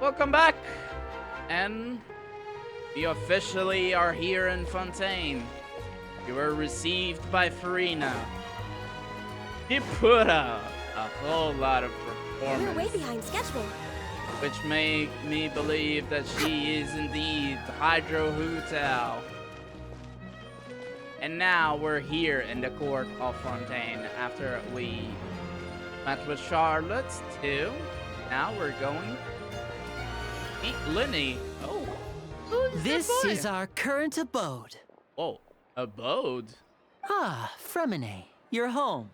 Welcome back! And we officially are here in Fontaine. You were received by Farina. She put out a whole lot of We're way performance, behind schedule. which made me believe that she is indeed Hydro Hotel. And now we're here in the court of Fontaine after we met with Charlotte too. Now we're going to meet Lenny. Oh, who's This the boy? is our current abode. Oh, abode. Ah, Fremine, you're home.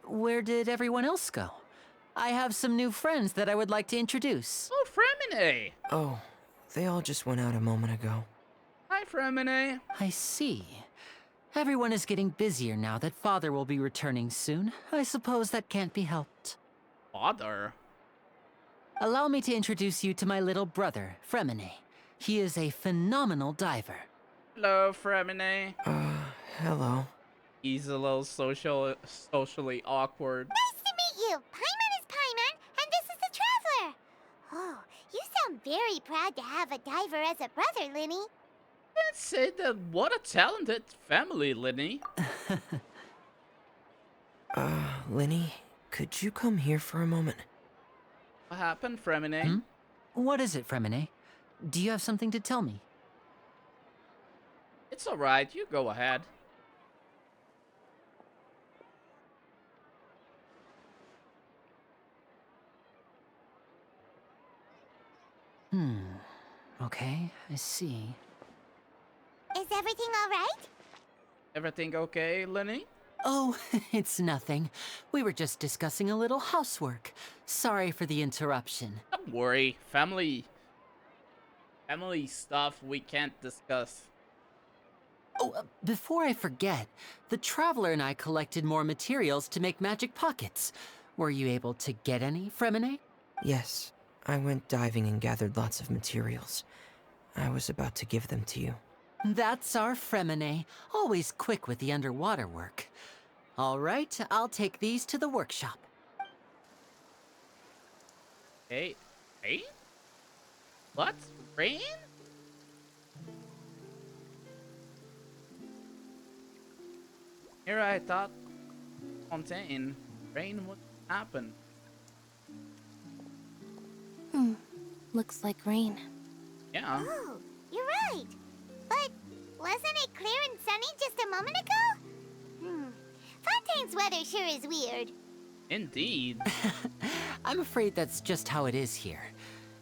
Where did everyone else go? I have some new friends that I would like to introduce. Oh, Fremine. Oh, they all just went out a moment ago. Hi, Fremine. I see. Everyone is getting busier now that Father will be returning soon. I suppose that can't be helped. Father. Allow me to introduce you to my little brother, Fremine. He is a phenomenal diver. Hello, Fremine. Hello. He's a little socially awkward. Nice to meet you. Paimon is Paimon, and this is the Traveler. Oh, you sound very proud to have a diver as a brother, Linny. Let's say that what a talented family, Lenny. Lenny, could you come here for a moment? What happened, Fremine? What is it, Fremine? Do you have something to tell me? It's alright, you go ahead. Okay, I see. Is everything all right? Everything okay, Lenny? Oh, it's nothing. We were just discussing a little housework. Sorry for the interruption. Don't worry, family stuff we can't discuss. Oh, before I forget, the Traveler and I collected more materials to make magic pockets. Were you able to get any, Fremine? Yes, I went diving and gathered lots of materials. I was about to give them to you. That's our Fremine, always quick with the underwater work. All right, I'll take these to the workshop. Hey, rain? What? Rain? Here I thought Fontaine, rain would happen. Looks like rain. Yeah. Oh, you're right. But wasn't it clear and sunny just a moment ago? Fontaine's weather sure is weird. Indeed. I'm afraid that's just how it is here.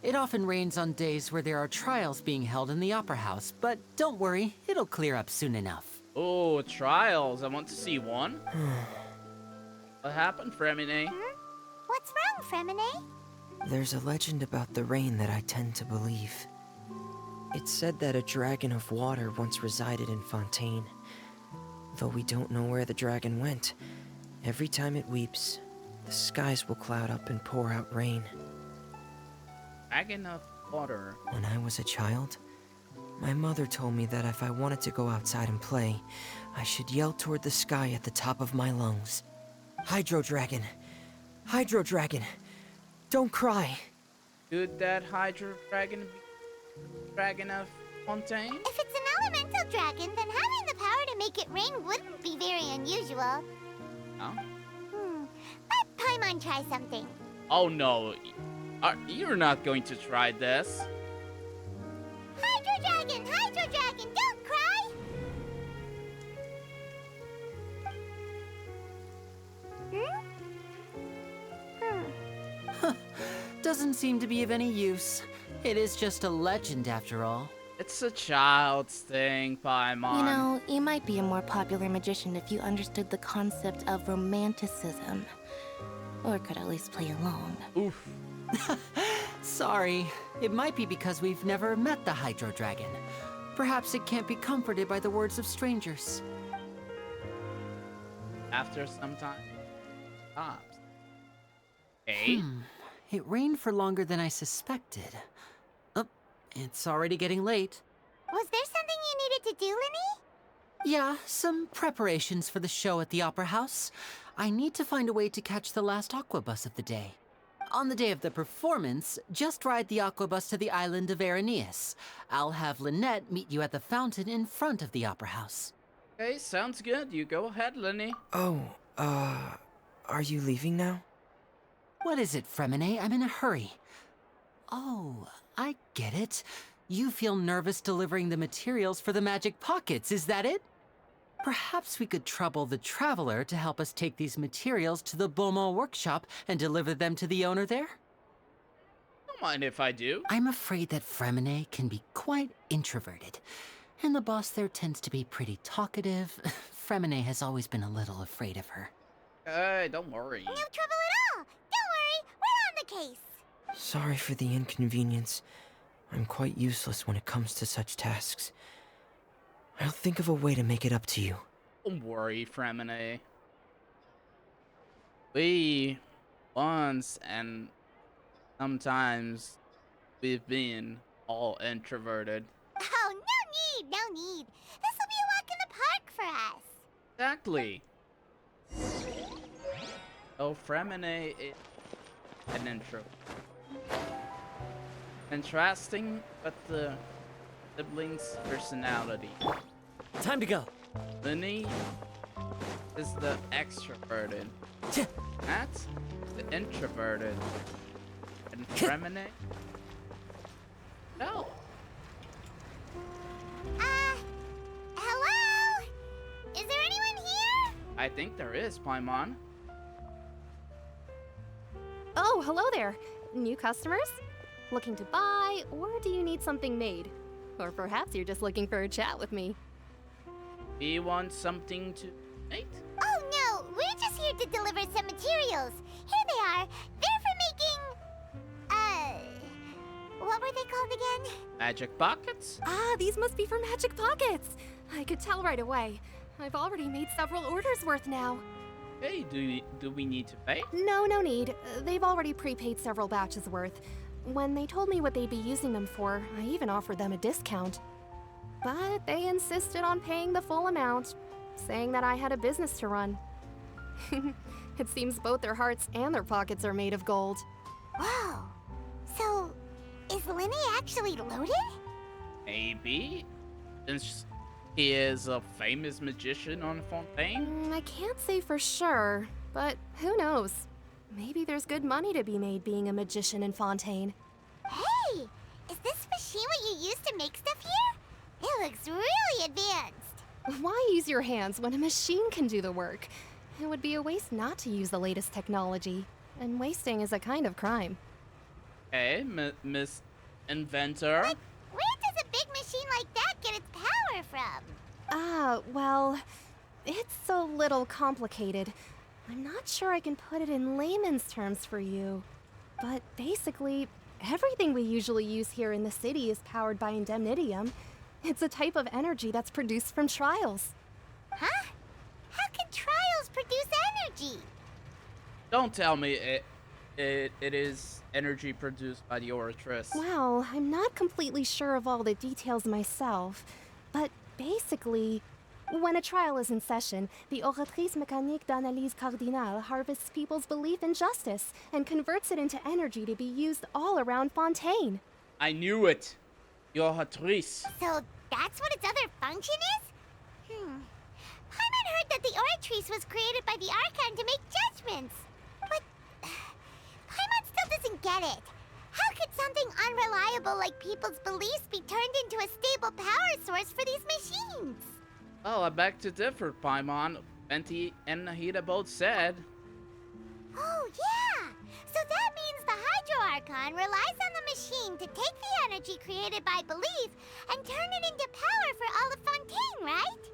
It often rains on days where there are trials being held in the Opera House, but don't worry, it'll clear up soon enough. Oh, trials. I want to see one. What happened, Fremine? What's wrong, Fremine? There's a legend about the rain that I tend to believe. It's said that a dragon of water once resided in Fontaine. Though we don't know where the dragon went, every time it weeps, the skies will cloud up and pour out rain. Dragon of water. When I was a child, my mother told me that if I wanted to go outside and play, I should yell toward the sky at the top of my lungs. Hydro Dragon! Hydro Dragon! Don't cry! Could that Hydro Dragon be the Dragon of Fontaine? If it's an elemental dragon, then having the power to make it rain wouldn't be very unusual. No? Let Paimon try something. Oh no. You're not going to try this. Hydro Dragon, don't cry! Doesn't seem to be of any use. It is just a legend after all. It's a child's thing, Paimon. You know, you might be a more popular magician if you understood the concept of romanticism. Or could at least play along. Oof. Sorry, it might be because we've never met the Hydro Dragon. Perhaps it can't be comforted by the words of strangers. After some time, stops. Hey? It rained for longer than I suspected. Oh, it's already getting late. Was there something you needed to do, Linny? Yeah, some preparations for the show at the Opera House. I need to find a way to catch the last aqua bus of the day. On the day of the performance, just ride the aquabus to the island of Aeneas. I'll have Lynette meet you at the fountain in front of the opera house. Okay, sounds good. You go ahead, Lenny. Oh, are you leaving now? What is it, Fremine? I'm in a hurry. Oh, I get it. You feel nervous delivering the materials for the magic pockets, is that it? Perhaps we could trouble the Traveler to help us take these materials to the Beaumont workshop and deliver them to the owner there? Don't mind if I do. I'm afraid that Fremine can be quite introverted, and the boss there tends to be pretty talkative. Fremine has always been a little afraid of her. Don't worry. No trouble at all. Don't worry, we're on the case. Sorry for the inconvenience. I'm quite useless when it comes to such tasks. I'll think of a way to make it up to you. Don't worry, Fremine. We once and sometimes we've been all introverted. Oh, no need, no need. This will be a walk in the park for us. Exactly. Oh, Fremine is an intro. Contrasting, but the siblings' personality. Time to go. Lenny is the extroverted. That's the introverted. And Fremine? No. Hello? Is there anyone here? I think there is, Paimon. Oh, hello there. New customers? Looking to buy, or do you need something made? Or perhaps you're just looking for a chat with me. We want something to make? Oh no, we're just here to deliver some materials. Here they are. They're for making, what were they called again? Magic pockets? Ah, these must be for Magic Pockets. I could tell right away. I've already made several orders worth now. Hey, do we need to pay? No need. They've already prepaid several batches worth. When they told me what they'd be using them for, I even offered them a discount. But they insisted on paying the full amount, saying that I had a business to run. It seems both their hearts and their pockets are made of gold. Whoa. So, is Lenny actually loaded? Maybe. Since he is a famous magician on Fontaine? I can't say for sure, but who knows? Maybe there's good money to be made being a magician in Fontaine. Hey, is this machine what you use to make stuff here? It looks really advanced. Why use your hands when a machine can do the work? It would be a waste not to use the latest technology, and wasting is a kind of crime. Hey, Miss Inventor. But where does a big machine like that get its power from? Well, it's a little complicated. I'm not sure I can put it in layman's terms for you. But basically, everything we usually use here in the city is powered by indemnitium. It's a type of energy that's produced from trials. Huh? How can trials produce energy? Don't tell me it is energy produced by the Oratrice. Well, I'm not completely sure of all the details myself, but basically, when a trial is in session, the Oratrice Mécanique d'Analyse Cardinale harvests people's belief in justice and converts it into energy to be used all around Fontaine. I knew it. The Oratrice. So that's what its other function is? Paimon heard that the Oratrice was created by the Archon to make judgments. But Paimon still doesn't get it. How could something unreliable like people's beliefs be turned into a stable power source for these machines? Well, I beg to differ, Paimon. Venti and Nahida both said. Oh, yeah! So that means the Hydro Archon relies on the machine to take the energy created by belief and turn it into power for all of Fontaine, right?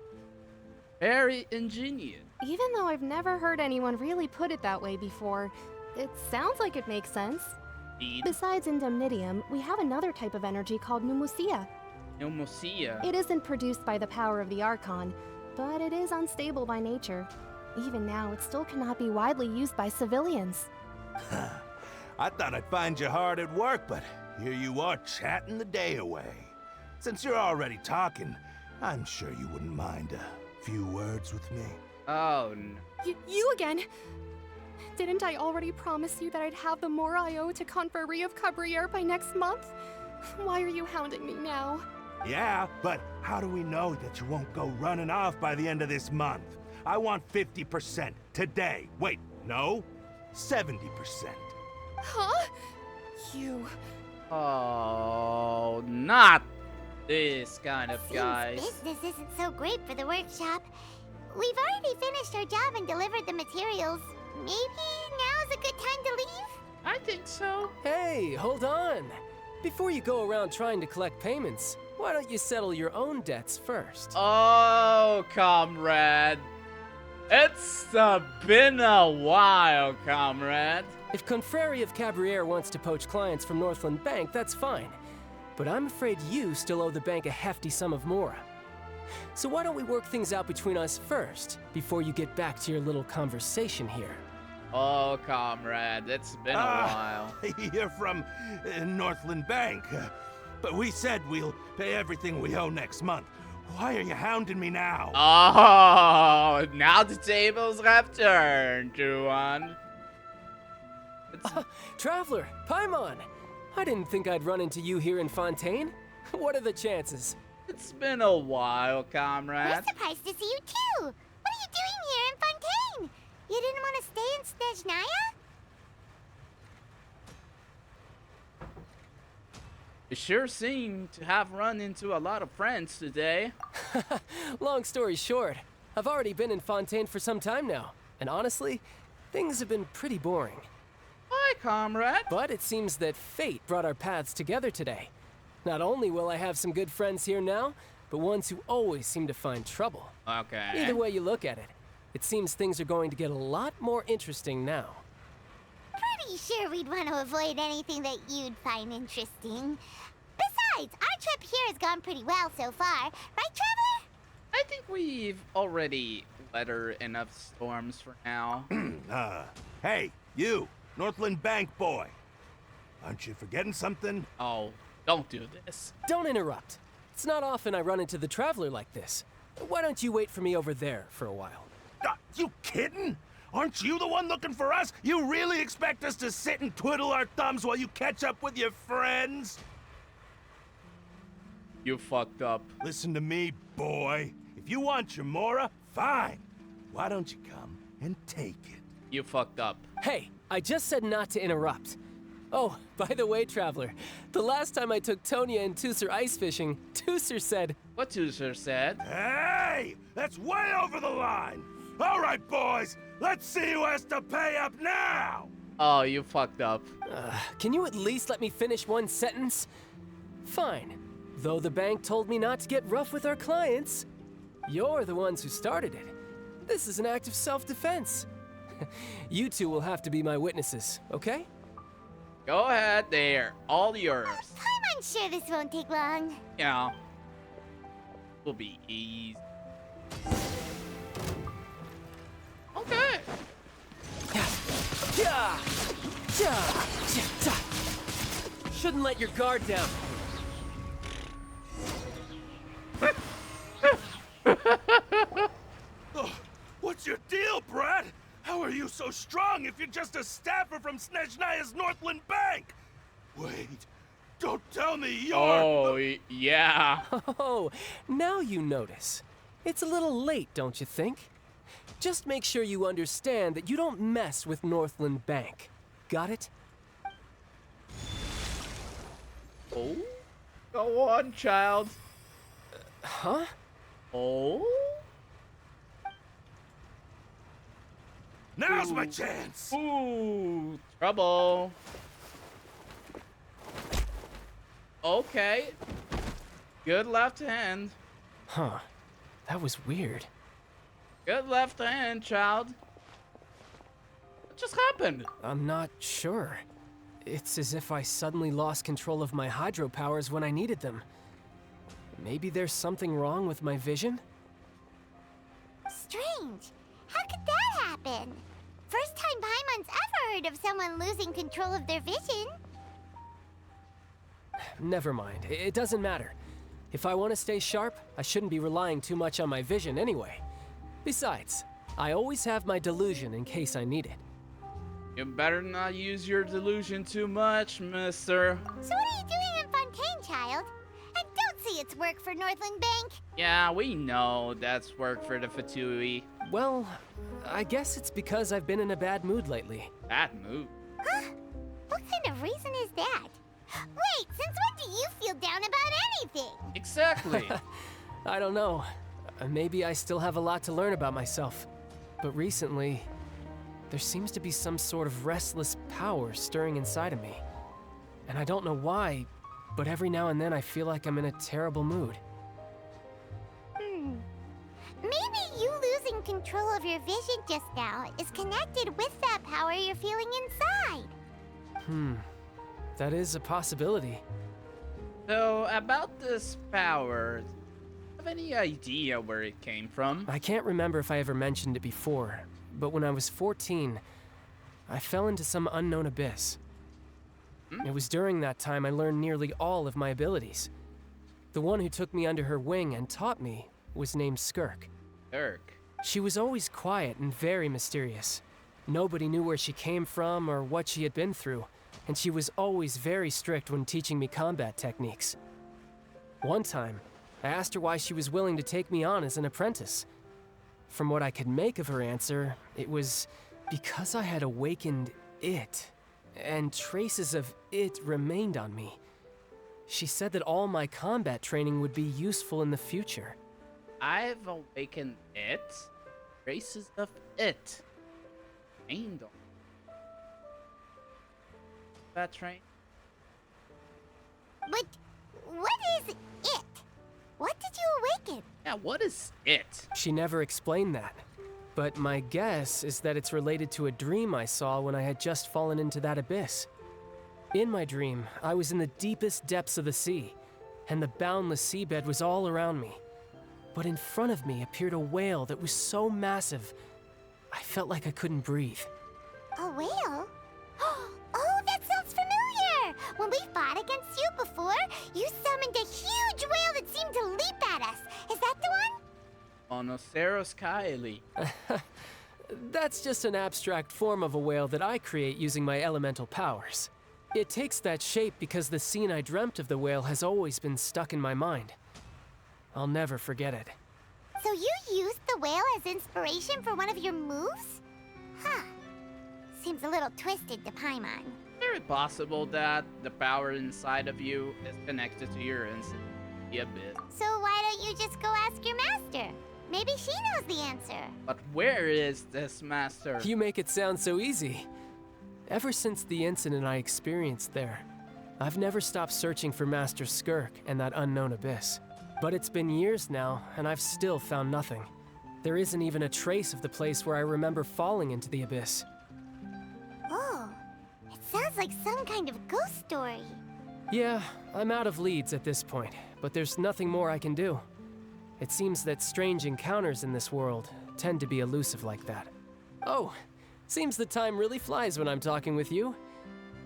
Very ingenious. Even though I've never heard anyone really put it that way before, it sounds like it makes sense. Indeed. Besides indemnitium, we have another type of energy called pneumosia. Pneumosia. It isn't produced by the power of the Archon, but it is unstable by nature. Even now, it still cannot be widely used by civilians. I thought I'd find you hard at work, but here you are chatting the day away. Since you're already talking, I'm sure you wouldn't mind a few words with me. Oh, no. You again? Didn't I already promise you that I'd have the more I owe to Confrérie of Cabriere by next month? Why are you hounding me now? Yeah, but how do we know that you won't go running off by the end of this month? I want 50% today. Wait, no? 70%. Huh? You... Oh, not this kind of guy. Business isn't so great for the workshop. We've already finished our job and delivered the materials. Maybe now's a good time to leave? I think so. Hey, hold on. Before you go around trying to collect payments, why don't you settle your own debts first? Oh, comrade. It's been a while, comrade. If Confrérie of Cabriere wants to poach clients from Northland Bank, that's fine. But I'm afraid you still owe the bank a hefty sum of mora. So why don't we work things out between us first, before you get back to your little conversation here? Oh, comrade, it's been a while. You're from Northland Bank. But we said we'll pay everything we owe next month. Why are you hounding me now? Oh, now the tables have turned, Juan. Traveler, Paimon! I didn't think I'd run into you here in Fontaine. What are the chances? It's been a while, We're comrade. surprised to see you too! What are you doing here in Fontaine? You didn't want to stay in Snezhnaya? You sure seem to have run into a lot of friends today. Long story short, I've already been in Fontaine for some time now, and honestly, things have been pretty boring. Hi, comrade. But it seems that fate brought our paths together today. Not only will I have some good friends here now, but ones who always seem to find trouble. Okay. Either way you look at it, it seems things are going to get a lot more interesting now. Pretty sure we'd want to avoid anything that you'd find interesting. Besides, our trip here has gone pretty well so far. Right, Traveler? I think we've already weathered enough storms for now. Hey, you, Northland Bank boy. Aren't you forgetting something? Oh, don't do this. Don't interrupt. It's not often I run into the Traveler like this. Why don't you wait for me over there for a while? You kidding? Aren't you the one looking for us? You really expect us to sit and twiddle our thumbs while you catch up with your friends? You fucked up. Listen to me, boy. If you want your mora, fine. Why don't you come and take it? You fucked up. Hey, I just said not to interrupt. Oh, by the way, Traveler, the last time I took Tonya and Tusser ice fishing, Tusser said... What Tusser said? Hey! That's way over the line! All right, boys, let's see who has to pay up now! Oh, you fucked up. Can you at least let me finish one sentence? Fine. Though the bank told me not to get rough with our clients, you're the ones who started it. This is an act of self-defense. You two will have to be my witnesses, okay? Go ahead, they're all yours. I'm sure this won't take long. Yeah. Will be easy. Okay. Yeah. Shouldn't let your guard down. Oh, what's your deal, Brad? How are you so strong if you're just a staffer from Snezhnaya's Northland Bank? Wait, don't tell me you're... Oh, yeah. Oh, now you notice. It's a little late, don't you think? Just make sure you understand that you don't mess with Northland Bank. Got it? Oh? Go on, child. Huh? Oh? Now's my chance! Ooh, trouble. Okay. Good left hand. Huh. That was weird. Good left hand, child. What just happened? I'm not sure. It's as if I suddenly lost control of my hydro powers when I needed them. Maybe there's something wrong with my vision? Strange. How could that happen? First time Paimon's ever heard of someone losing control of their vision. Never mind. It doesn't matter. If I want to stay sharp, I shouldn't be relying too much on my vision anyway. Besides, I always have my delusion in case I need it. You better not use your delusion too much, mister. So what are you doing in Fontaine, child? And don't say it's work for Northland Bank. Yeah, we know that's work for the Fatui. Well, I guess it's because I've been in a bad mood lately. Bad move. Huh? What kind of reason is that? Wait, since when do you feel down about anything? Exactly. I don't know. Maybe I still have a lot to learn about myself. But recently, there seems to be some sort of restless power stirring inside of me. And I don't know why, but every now and then I feel like I'm in a terrible mood. Maybe you losing control of your vision just now is connected with that power you're feeling inside. That is a possibility. So, about this power, do you have any idea where it came from? I can't remember if I ever mentioned it before, but when I was 14, I fell into some unknown abyss. It was during that time I learned nearly all of my abilities. The one who took me under her wing and taught me was named Skirk. Dirk. She was always quiet and very mysterious. Nobody knew where she came from or what she had been through, and she was always very strict when teaching me combat techniques. One time, I asked her why she was willing to take me on as an apprentice. From what I could make of her answer, it was because I had awakened it, and traces of it remained on me. She said that all my combat training would be useful in the future. I've awakened it. Traces of it. Aimed on. That train. But what is it? What did you awaken? Yeah, what is it? She never explained that, but my guess is that it's related to a dream I saw when I had just fallen into that abyss. In my dream, I was in the deepest depths of the sea, and the boundless seabed was all around me. But in front of me appeared a whale that was so massive, I felt like I couldn't breathe. A whale? Oh, that sounds familiar! When we fought against you before, you summoned a huge whale that seemed to leap at us. Is that the one? Onoceros Kylie. That's just an abstract form of a whale that I create using my elemental powers. It takes that shape because the scene I dreamt of the whale has always been stuck in my mind. I'll never forget it. So you used the whale as inspiration for one of your moves? Huh. Seems a little twisted to Paimon. Very possible that the power inside of you is connected to your instant the abyss. So why don't you just go ask your master? Maybe she knows the answer. But where is this master? You make it sound so easy. Ever since the incident I experienced there, I've never stopped searching for Master Skirk and that unknown abyss. But it's been years now, and I've still found nothing. There isn't even a trace of the place where I remember falling into the abyss. Oh, it sounds like some kind of ghost story. Yeah, I'm out of leads at this point, but there's nothing more I can do. It seems that strange encounters in this world tend to be elusive like that. Oh, seems the time really flies when I'm talking with you.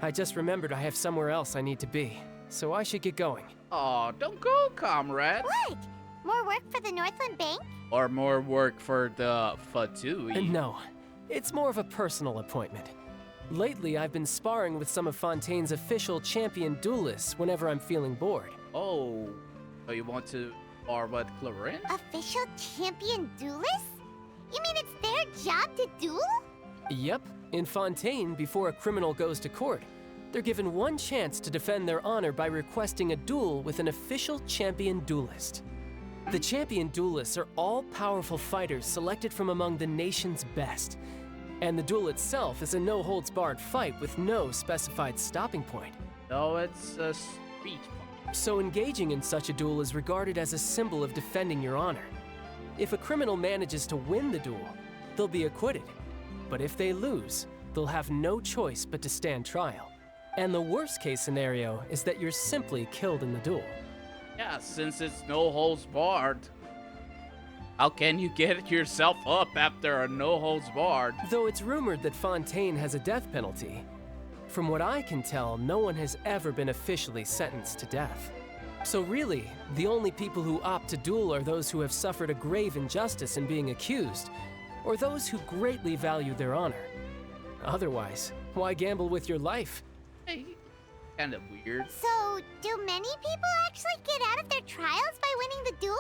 I just remembered I have somewhere else I need to be, so I should get going. Oh, don't go, comrade. What? More work for the Northland Bank? Or more work for the Fatui. No, it's more of a personal appointment. Lately, I've been sparring with some of Fontaine's official champion duelists whenever I'm feeling bored. Oh, so you want to spar with Clarence? Official champion duelists? You mean it's their job to duel? Yep, in Fontaine, before a criminal goes to court, they're given one chance to defend their honor by requesting a duel with an official champion duelist. The champion duelists are all-powerful fighters selected from among the nation's best. And the duel itself is a no-holds-barred fight with no specified stopping point. No, it's a street fight. So engaging in such a duel is regarded as a symbol of defending your honor. If a criminal manages to win the duel, they'll be acquitted. But if they lose, they'll have no choice but to stand trial. And the worst-case scenario is that you're simply killed in the duel. Yeah, since it's no holds barred. How can you get yourself up after a no holds barred? Though it's rumored that Fontaine has a death penalty, from what I can tell, no one has ever been officially sentenced to death. So really, the only people who opt to duel are those who have suffered a grave injustice in being accused, or those who greatly value their honor. Otherwise, why gamble with your life? Hey, kind of weird. So, do many people actually get out of their trials by winning the duel?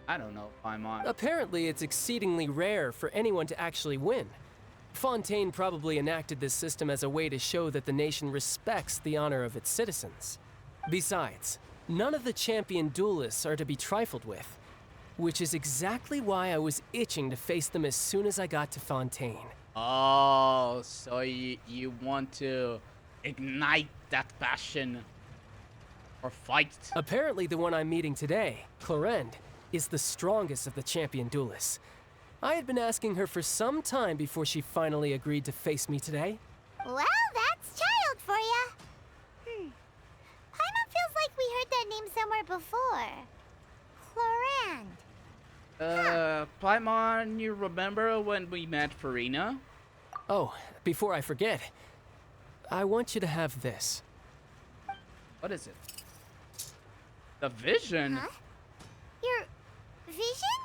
I don't know, Paimon. Apparently, it's exceedingly rare for anyone to actually win. Fontaine probably enacted this system as a way to show that the nation respects the honor of its citizens. Besides, none of the champion duelists are to be trifled with, which is exactly why I was itching to face them as soon as I got to Fontaine. Oh, so you want to ignite that passion or fight? Apparently, the one I'm meeting today, Clorinde, is the strongest of the champion duelists. I had been asking her for some time before she finally agreed to face me today. Well, that's child for ya. Paimon feels like we heard that name somewhere before. Clorinde. Paimon, you remember when we met Farina? Oh, before I forget, I want you to have this. What is it? The vision? Huh? Your vision?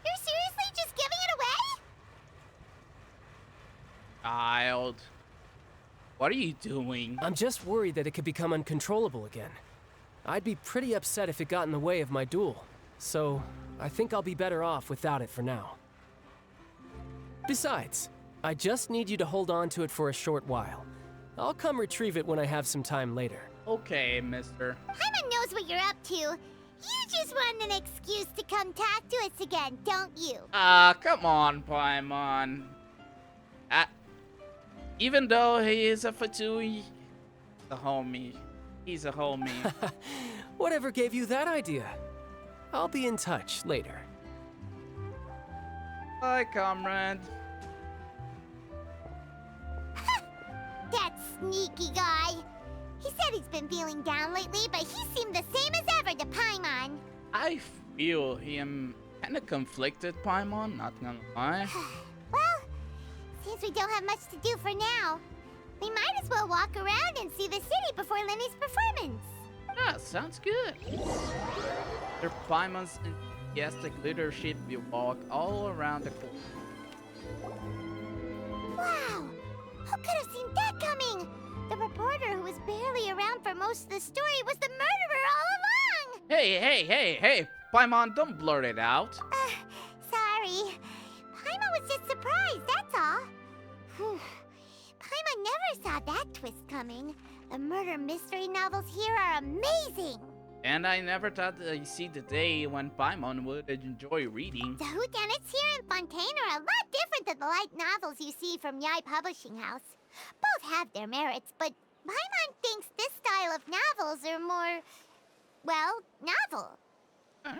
You're seriously just giving it away? Child. What are you doing? I'm just worried that it could become uncontrollable again. I'd be pretty upset if it got in the way of my duel, so I think I'll be better off without it for now. Besides, I just need you to hold on to it for a short while. I'll come retrieve it when I have some time later. Okay, mister. Paimon knows what you're up to. You just want an excuse to come talk to us again, don't you? Come on, Paimon. Even though he is a Fatui, a homie. He's a homie. Whatever gave you that idea? I'll be in touch later. Bye, comrade. That sneaky guy. He said he's been feeling down lately, but he seemed the same as ever to Paimon. I feel him kinda conflicted, Paimon, not gonna lie. Well, seems we don't have much to do for now. We might as well walk around and see the city before Lenny's performance. Yeah, sounds good. Under Paimon's enthusiastic leadership, we walk all around the court. Wow! Who could have seen that coming? The reporter who was barely around for most of the story was the murderer all along! Hey, Paimon, don't blurt it out. Sorry. Paimon was just surprised, that's all. Whew. Paimon never saw that twist coming. The murder mystery novels here are amazing! And I never thought I'd see the day when Paimon would enjoy reading. The whodunits here in Fontaine are a lot different than the light novels you see from Yai Publishing House. Both have their merits, but Paimon thinks this style of novels are more, well, novel.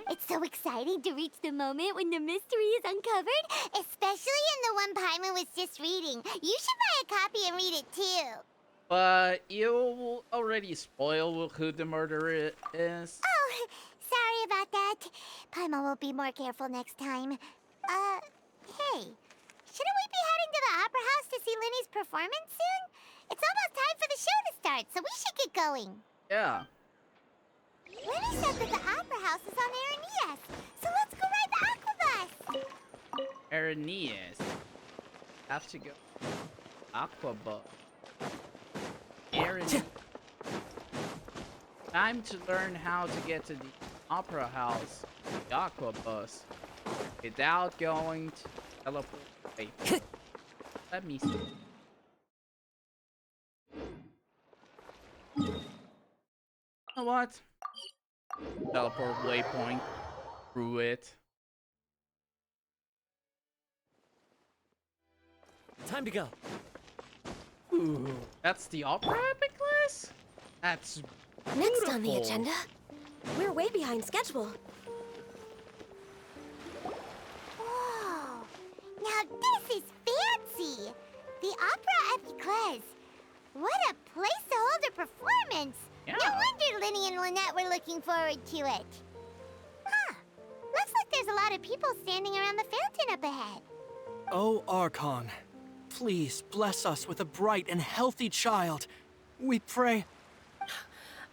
It's so exciting to reach the moment when the mystery is uncovered, especially in the one Paimon was just reading. You should buy a copy and read it too. But you already spoiled who the murderer is. Oh, sorry about that. Paimon will be more careful next time. Hey, shouldn't we be heading to the Opera House to see Lenny's performance soon? It's almost time for the show to start, so we should get going. Yeah. Lenny said that the Opera House is on Aranias, so let's go ride the Aquabus. Aranias. Have to go. Aquabus. Aranias. Time to learn how to get to the Opera House, the Aquabus, without going to teleport. Wait. Let me see. You know what? Teleport waypoint through it. Time to go. Ooh, that's the opera epic class? That's Next on the beautiful. agenda, we're way behind schedule. Whoa! Now this is fancy! The Opera Epiclese. What a place to hold a performance! Yeah. No wonder Lenny and Lynette were looking forward to it. Huh. Looks like there's a lot of people standing around the fountain up ahead. Oh, Archon, please bless us with a bright and healthy child. We pray.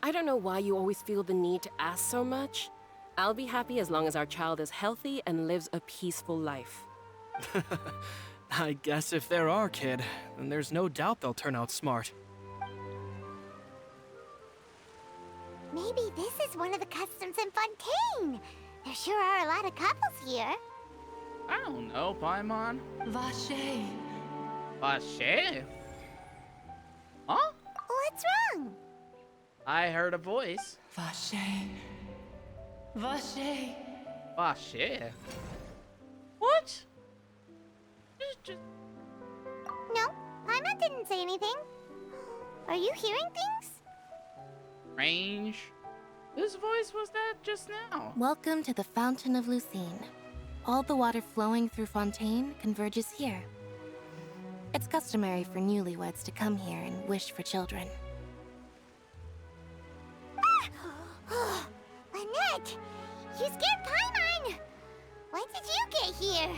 I don't know why you always feel the need to ask so much. I'll be happy as long as our child is healthy and lives a peaceful life. I guess if they're our kid, then there's no doubt they'll turn out smart. Maybe this is one of the customs in Fontaine. There sure are a lot of couples here. I don't know, Paimon. Vache. Vache? Huh? What's wrong? I heard a voice. Vache. Vache. Vache? What? Just... No, Paimon didn't say anything. Are you hearing things? Range? Whose voice was that just now? Welcome to the Fountain of Lucine. All the water flowing through Fontaine converges here. It's customary for newlyweds to come here and wish for children. Ah! Lynette! You scared Paimon! When did you get here?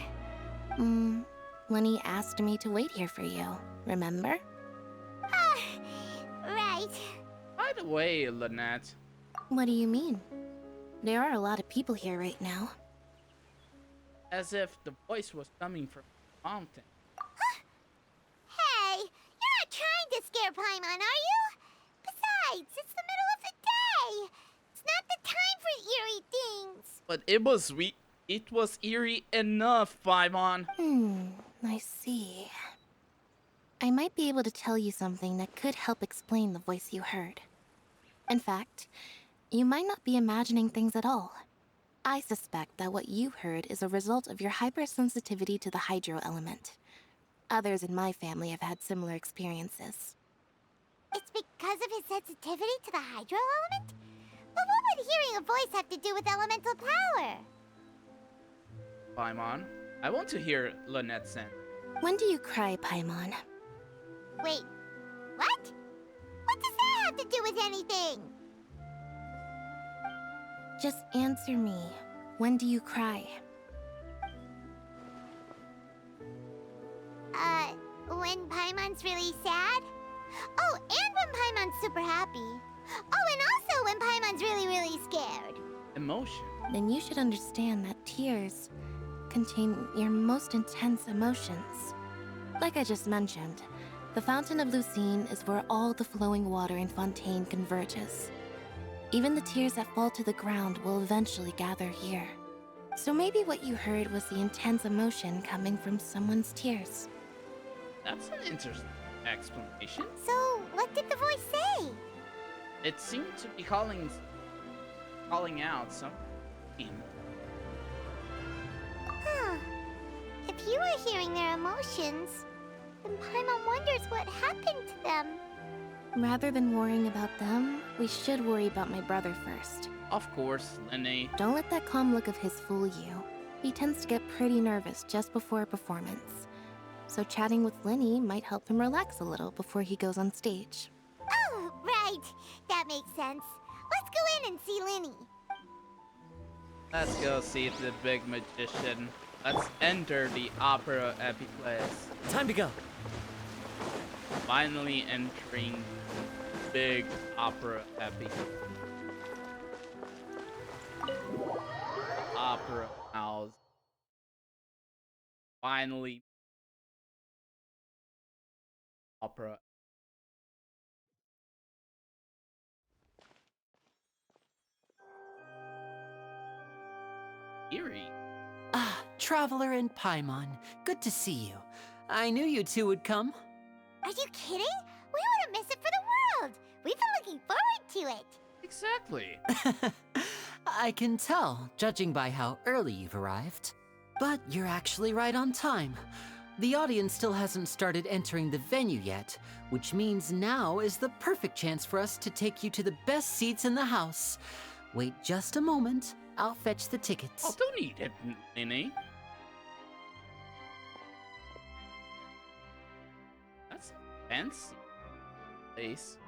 Lenny asked me to wait here for you, remember? Ah, right. By the way, Lynette. What do you mean? There are a lot of people here right now. As if the voice was coming from the mountain. Hey, you're not trying to scare Paimon, are you? Besides, it's the middle of the day. It's not the time for eerie things. But it was eerie enough, Paimon. I see. I might be able to tell you something that could help explain the voice you heard. In fact, you might not be imagining things at all. I suspect that what you heard is a result of your hypersensitivity to the hydro element. Others in my family have had similar experiences. It's because of his sensitivity to the hydro element? But what would hearing a voice have to do with elemental power? Paimon, I want to hear Lynette sing. When do you cry, Paimon? Wait, what? What does that have to do with anything? Just answer me. When do you cry? When Paimon's really sad? Oh, and when Paimon's super happy. Oh, and also when Paimon's really, really scared. Emotion. Then you should understand that tears contain your most intense emotions. Like I just mentioned, the Fountain of Lucine is where all the flowing water in Fontaine converges. Even the tears that fall to the ground will eventually gather here. So maybe what you heard was the intense emotion coming from someone's tears. That's an interesting explanation. So, what did the voice say? It seemed to be calling out something. Huh. If you were hearing their emotions, then Paimon wonders what happened to them. Rather than worrying about them, we should worry about my brother first. Of course, Lenny. Don't let that calm look of his fool you. He tends to get pretty nervous just before a performance. So chatting with Lenny might help him relax a little before he goes on stage. Oh, right. That makes sense. Let's go in and see Lenny. Let's go see the big magician. Let's enter the opera epiplace. Time to go. Finally entering big opera epic. Opera house. Finally. Opera. Eerie. Ah, Traveler and Paimon. Good to see you. I knew you two would come. Are you kidding? We wouldn't miss it for the world. We've been looking forward to it. Exactly. I can tell, judging by how early you've arrived. But you're actually right on time. The audience still hasn't started entering the venue yet, which means now is the perfect chance for us to take you to the best seats in the house. Wait just a moment. I'll fetch the tickets. Oh, don't need it, Lenny. That's a fancy place.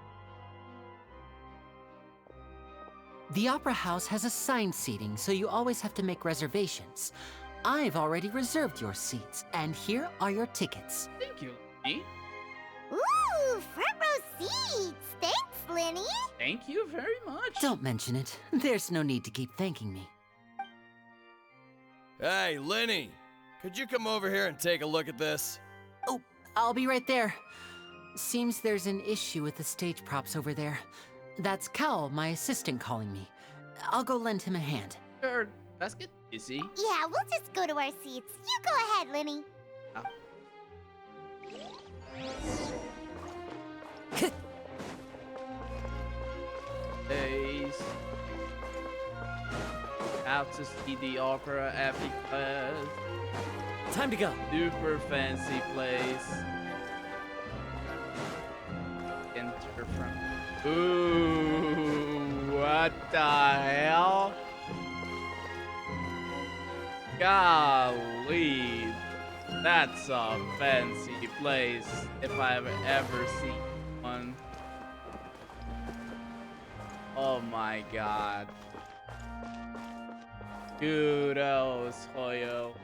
The Opera House has assigned seating, so you always have to make reservations. I've already reserved your seats, and here are your tickets. Thank you, Lenny. Ooh, front row seats. Thanks, Lenny. Thank you very much. Don't mention it. There's no need to keep thanking me. Hey, Lenny! Could you come over here and take a look at this? Oh, I'll be right there. Seems there's an issue with the stage props over there. That's Cal, my assistant, calling me. I'll go lend him a hand. Sure, let's get busy. Yeah, we'll just go to our seats. You go ahead, Linny. Oh. Days. Out to see the opera epic quest. Time to go. Super fancy place. Enter from. Ooh, what the hell? Golly, that's a fancy place if I've ever seen one. Oh my god. Kudos, Hoyo.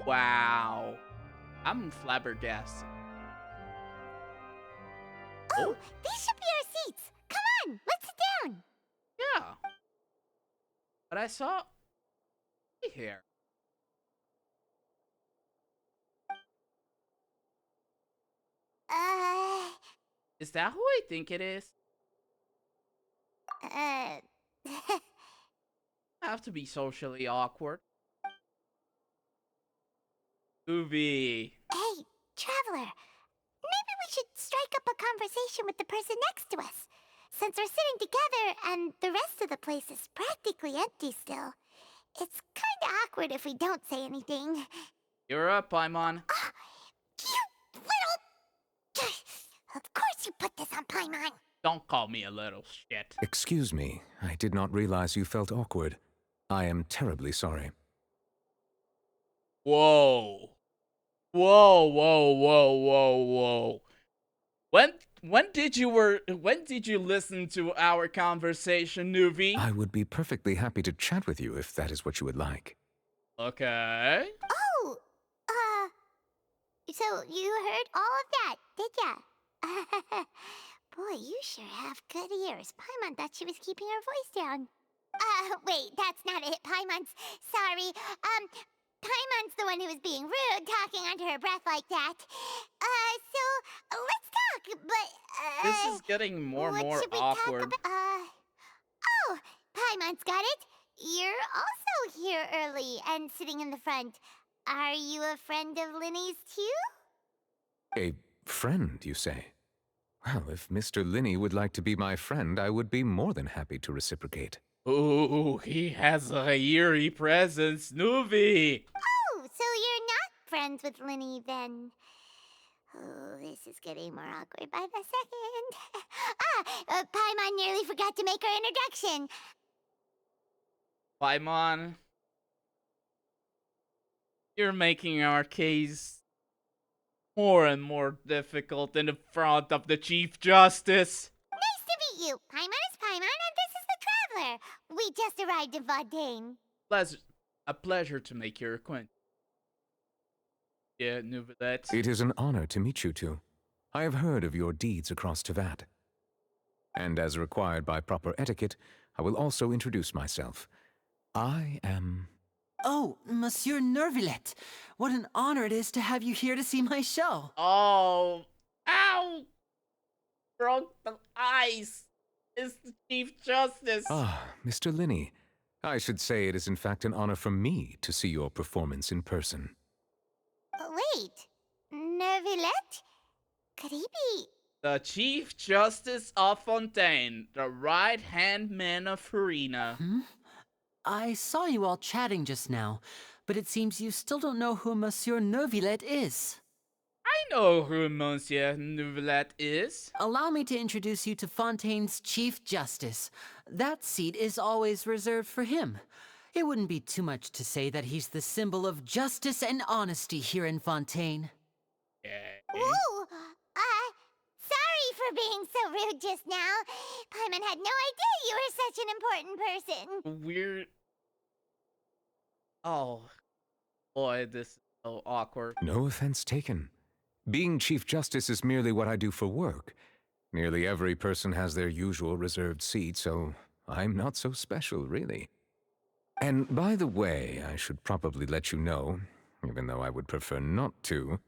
Wow. I'm flabbergasted. Oh, these should be our seats. Come on, let's sit down. Yeah. But I saw here. Is that who I think it is? I have to be socially awkward. Movie. Hey, Traveler. Maybe we should strike up a conversation with the person next to us. Since we're sitting together and the rest of the place is practically empty still, it's kinda awkward if we don't say anything. You're up, Paimon. You little... Of course you put this on Paimon. Don't call me a little shit. Excuse me, I did not realize you felt awkward. I am terribly sorry. Whoa. Whoa, whoa, whoa, whoa, whoa. When did you listen to our conversation, Nuvi? I would be perfectly happy to chat with you if that is what you would like. Okay. Oh, so you heard all of that, did ya? Boy, you sure have good ears. Paimon thought she was keeping her voice down. Wait, that's not it. Paimon's sorry. Paimon's the one who was being rude, talking under her breath like that. So let's talk, but, this is getting more and more awkward. Oh, Paimon's got it. You're also here early and sitting in the front. Are you a friend of Linny's too? A friend, you say? Well, if Mr. Linney would like to be my friend, I would be more than happy to reciprocate. Ooh, he has a eerie presence, Nuvi. Oh, so you're not friends with Linny then? Oh, this is getting more awkward by the second. Paimon nearly forgot to make her introduction. Paimon, you're making our case more and more difficult in the front of the Chief Justice. Nice to meet you. Paimon is Paimon, and this is the Traveler. We just arrived in Fontaine. A pleasure to make your acquaintance. Yeah, Nuvilette. It is an honor to meet you two. I have heard of your deeds across Tevat. And as required by proper etiquette, I will also introduce myself. I am... Oh, Monsieur Nervillet. What an honor it is to have you here to see my show. Oh, ow! Broke the ice. It's the Chief Justice. Ah, Mr. Linney. I should say it is in fact an honor for me to see your performance in person. Wait, Nervillet? Could he be... The Chief Justice of Fontaine, the right-hand man of Farina. I saw you all chatting just now, but it seems you still don't know who Monsieur Nervillet is. I know who Monsieur Nervillet is. Allow me to introduce you to Fontaine's Chief Justice. That seat is always reserved for him. It wouldn't be too much to say that he's the symbol of justice and honesty here in Fontaine. Ooh, sorry for being so rude just now. Paimon had no idea you were such an important person. Weird. Oh, boy, this is so awkward. No offense taken. Being Chief Justice is merely what I do for work. Nearly every person has their usual reserved seat, so I'm not so special, really. And by the way, I should probably let you know, even though I would prefer not to,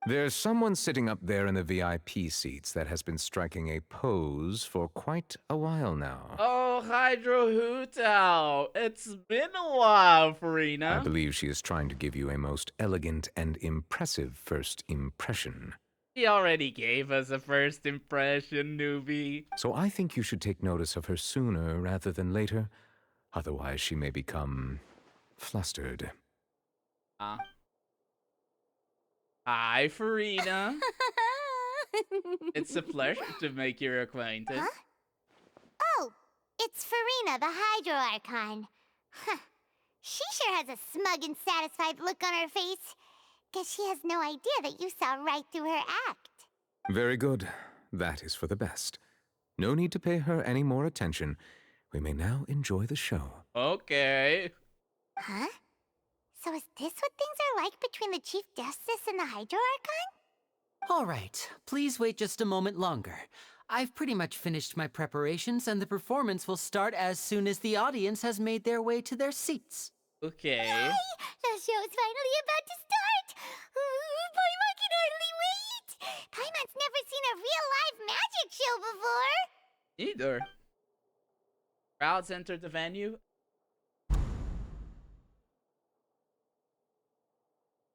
there's someone sitting up there in the VIP seats that has been striking a pose for quite a while now. Oh, Hydro Hootao! It's been a while, I Farina. believe she is trying to give you a most elegant and impressive first impression. She already gave us a first impression, newbie. So I think you should take notice of her sooner rather than later. Otherwise, she may become flustered. Hi, Farina. It's a pleasure to make your acquaintance. Huh? Oh, it's Farina, the Hydro Archon. Huh. She sure has a smug and satisfied look on her face. Guess she has no idea that you saw right through her act. Very good. That is for the best. No need to pay her any more attention. We may now enjoy the show. Okay. Huh? So is this what things are like between the Chief Justice and the Hydro Archon? All right, please wait just a moment longer. I've pretty much finished my preparations, and the performance will start as soon as the audience has made their way to their seats. Okay. Yay! The show's finally about to start! Paimon can hardly wait! Paimon's never seen a real live magic show before! Either. Crowds enter the venue.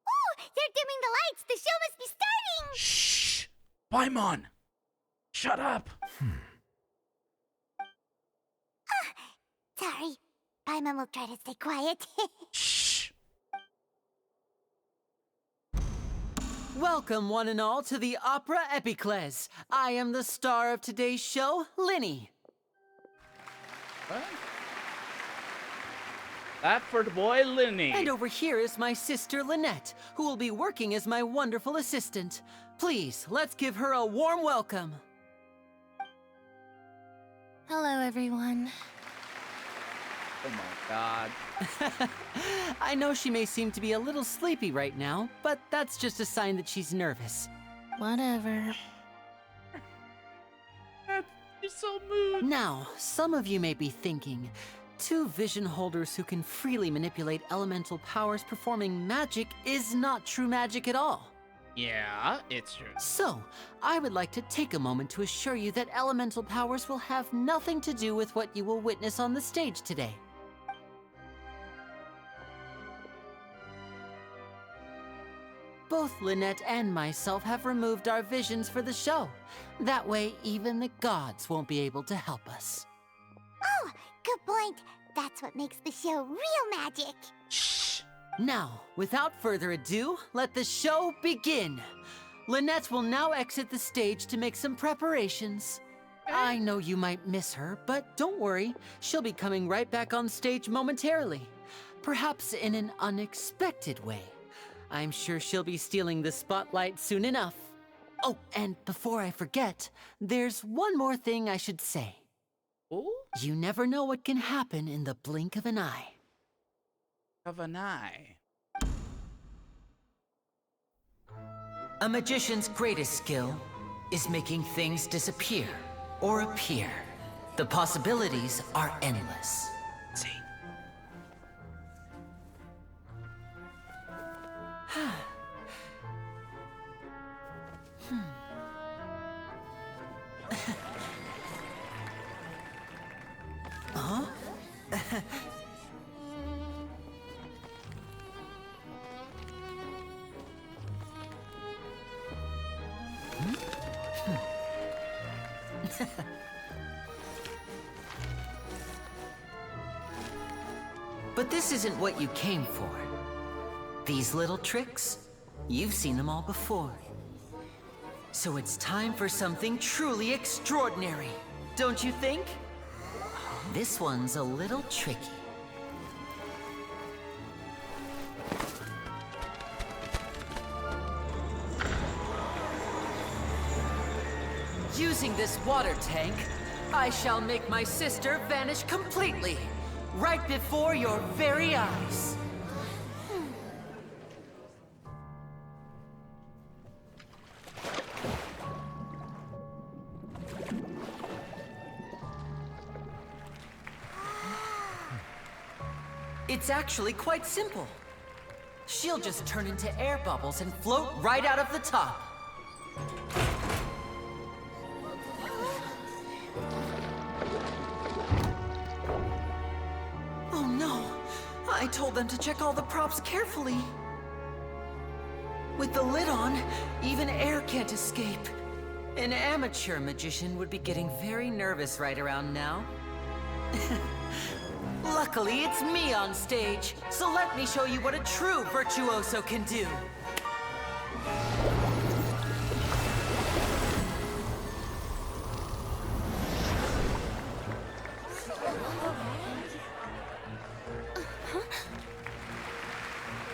Oh, they're dimming the lights! The show must be starting! Shh! Paimon! Shut up! Sorry. Paimon will try to stay quiet. Shh! Welcome, one and all, to the Opera Epiclese. I am the star of today's show, Linny. What? That for the boy Linny. And over here is my sister, Lynette, who will be working as my wonderful assistant. Please, let's give her a warm welcome. Hello, everyone. Oh my god. I know she may seem to be a little sleepy right now, but that's just a sign that she's nervous. Whatever. You're so moody. Now, some of you may be thinking, two vision holders who can freely manipulate elemental powers performing magic is not true magic at all. Yeah, it's true. So, I would like to take a moment to assure you that elemental powers will have nothing to do with what you will witness on the stage today. Both Lynette and myself have removed our visions for the show. That way, even the gods won't be able to help us. Oh, good point. That's what makes the show real magic. Shh! Now, without further ado, let the show begin. Lynette will now exit the stage to make some preparations. I know you might miss her, but don't worry. She'll be coming right back on stage momentarily. Perhaps in an unexpected way. I'm sure she'll be stealing the spotlight soon enough. Oh, and before I forget, there's one more thing I should say. Ooh? You never know what can happen in the blink of an eye. Of an eye. A magician's greatest skill is making things disappear or appear. The possibilities are endless. See. Huh? But this isn't what you came for. These little tricks, you've seen them all before. So it's time for something truly extraordinary, don't you think? This one's a little tricky. Using this water tank, I shall make my sister vanish completely, right before your very eyes. It's actually quite simple. She'll just turn into air bubbles and float right out of the top. Oh no! I told them to check all the props carefully. With the lid on, even air can't escape. An amateur magician would be getting very nervous right around now. Luckily, it's me on stage, so let me show you what a true virtuoso can do.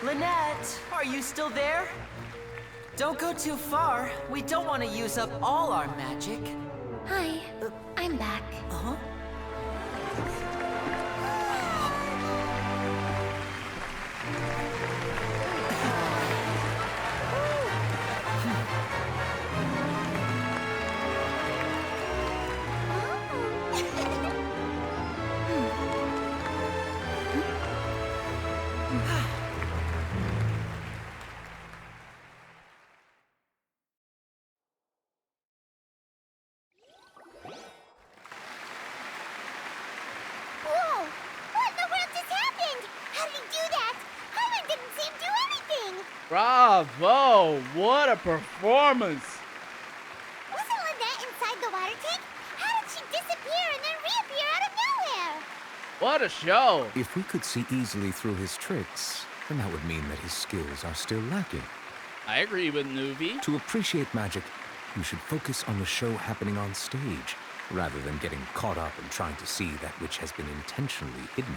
Lynette, are you still there? Don't go too far. We don't want to use up all our magic. Hi, I'm back. Uh-huh. Whoa! What in the world just happened? How did he do that? Hyman didn't see him do anything. Bravo! What a performance! Wasn't Lynette inside the water tank? How did she disappear and then reappear out of nowhere? What a show! If we could see easily through his tricks, then that would mean that his skills are still lacking. I agree with Nuvi. To appreciate magic, you should focus on the show happening on stage, rather than getting caught up in trying to see that which has been intentionally hidden.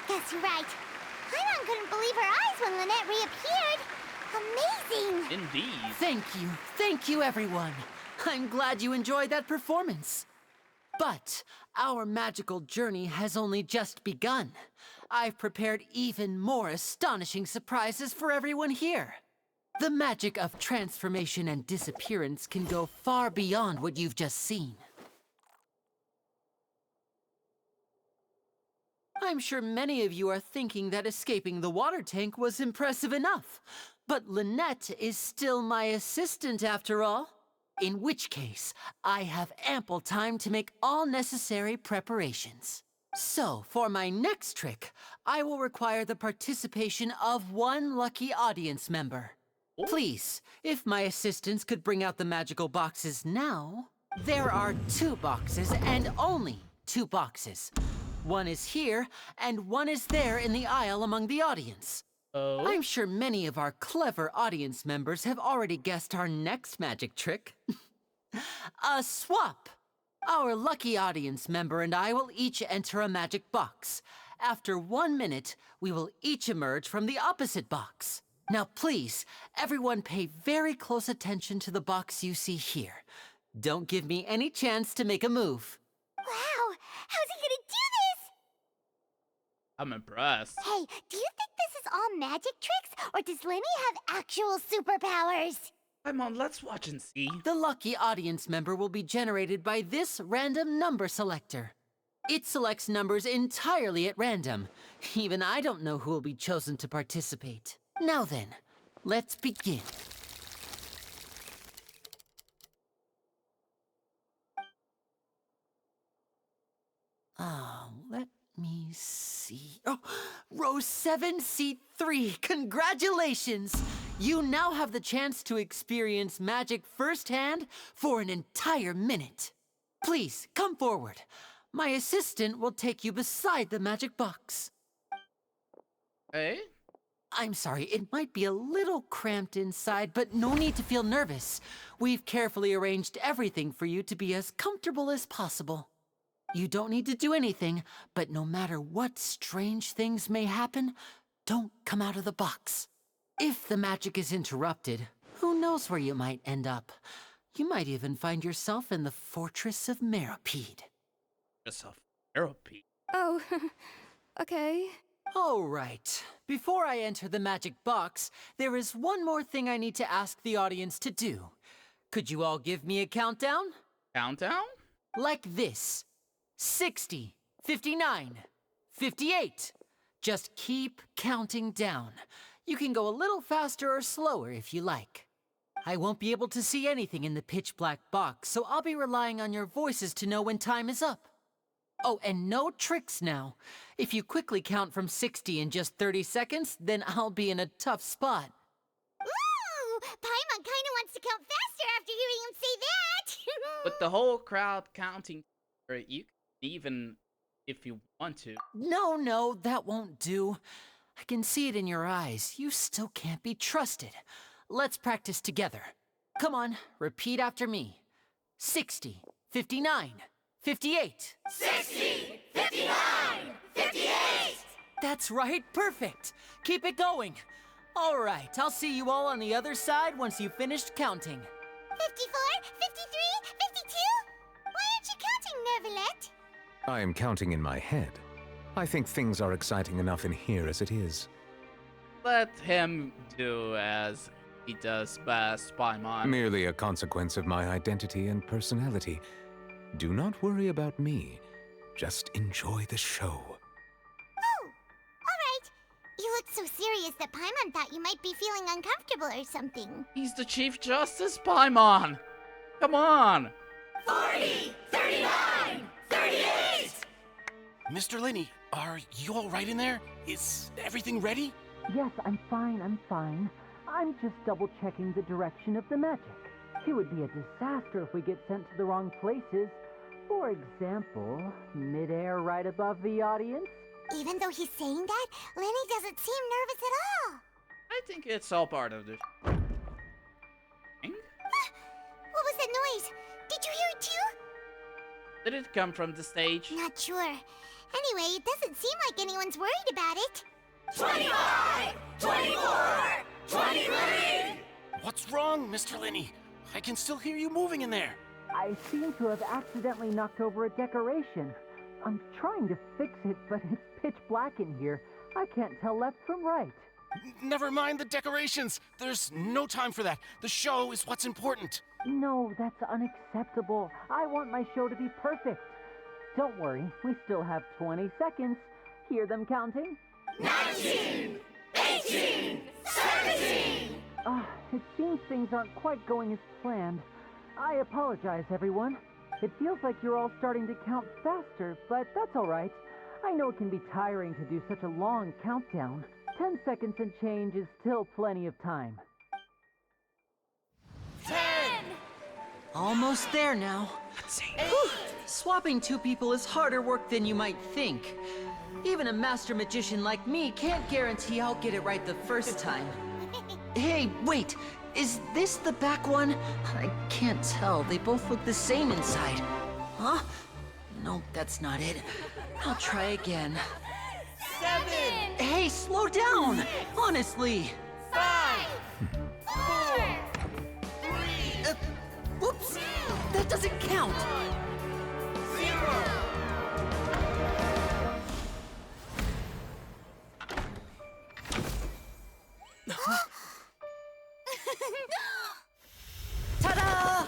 Guess you're right. Hyman couldn't believe her eyes when Lynette reappeared. Amazing! Indeed. Thank you everyone. I'm glad you enjoyed that performance. But our magical journey has only just begun. I've prepared even more astonishing surprises for everyone here. The magic of transformation and disappearance can go far beyond what you've just seen. I'm sure many of you are thinking that escaping the water tank was impressive enough. But Lynette is still my assistant after all. In which case, I have ample time to make all necessary preparations. So, for my next trick, I will require the participation of one lucky audience member. Please, if my assistants could bring out the magical boxes now. There are 2 boxes and only 2 boxes. One is here, and one is there in the aisle among the audience. Oh? I'm sure many of our clever audience members have already guessed our next magic trick. A swap! Our lucky audience member and I will each enter a magic box. After 1 minute, we will each emerge from the opposite box. Now please, everyone pay very close attention to the box you see here. Don't give me any chance to make a move. Wow! How's he gonna do this? I'm impressed. Hey, do you think this is all magic tricks, or does Lenny have actual superpowers? Come on, let's watch and see. The lucky audience member will be generated by this random number selector. It selects numbers entirely at random. Even I don't know who will be chosen to participate. Now then, let's begin. Let me see. Oh, row 7, seat 3. Congratulations! You now have the chance to experience magic firsthand for an entire minute. Please, come forward. My assistant will take you beside the magic box. Hey? I'm sorry, it might be a little cramped inside, but no need to feel nervous. We've carefully arranged everything for you to be as comfortable as possible. You don't need to do anything, but no matter what strange things may happen, don't come out of the box. If the magic is interrupted, who knows where you might end up? You might even find yourself in the Fortress of Meropide. Oh, okay. All right. Before I enter the magic box, there is one more thing I need to ask the audience to do. Could you all give me a countdown? Countdown? Like this. 60, 59, 58, Just keep counting down. You can go a little faster or slower if you like. I won't be able to see anything in the pitch black box, so I'll be relying on your voices to know when time is up. Oh, and no tricks now. If you quickly count from 60 in just 30 seconds, then I'll be in a tough spot. Ooh! Paimon kinda wants to count faster after hearing him say that! With the whole crowd counting, or you can even if you want to. No, that won't do. I can see it in your eyes. You still can't be trusted. Let's practice together. Come on, repeat after me. 60, 59, 58. 60! 59! 58! That's right, perfect. Keep it going. All right, I'll see you all on the other side once you've finished counting. 54, 53, 52? Why aren't you counting, Nervalet? I am counting in my head. I think things are exciting enough in here as it is. Let him do as he does best, Paimon. Merely a consequence of my identity and personality. Do not worry about me. Just enjoy the show. Oh, alright. You look so serious that Paimon thought you might be feeling uncomfortable or something. He's the Chief Justice, Paimon! Come on! 40! 39! 38! Mr. Linney, are you all right in there? Is everything ready? Yes, I'm fine. I'm just double-checking the direction of the magic. It would be a disaster if we get sent to the wrong places. For example, midair right above the audience. Even though he's saying that, Lenny doesn't seem nervous at all. I think it's all part of the What was that noise? Did you hear it too? Did it come from the stage? Not sure. Anyway, it doesn't seem like anyone's worried about it. 25! 24! 23! What's wrong, Mr. Linney? I can still hear you moving in there. I seem to have accidentally knocked over a decoration. I'm trying to fix it, but it's pitch black in here. I can't tell left from right. Never mind the decorations. There's no time for that. The show is what's important. No, that's unacceptable. I want my show to be perfect. Don't worry, we still have 20 seconds. Hear them counting? 19! 18! 17! It seems things aren't quite going as planned. I apologize, everyone. It feels like you're all starting to count faster, but that's all right. I know it can be tiring to do such a long countdown. 10 seconds and change is still plenty of time. 10! Almost there now. Swapping two people is harder work than you might think. Even a master magician like me can't guarantee I'll get it right the first time. Hey, wait! Is this the back one? I can't tell. They both look the same inside. Huh? No, that's not it. I'll try again. 7! Hey, slow down! Honestly! 5! 4! 3! Whoops! That doesn't count! 0! Ta-da!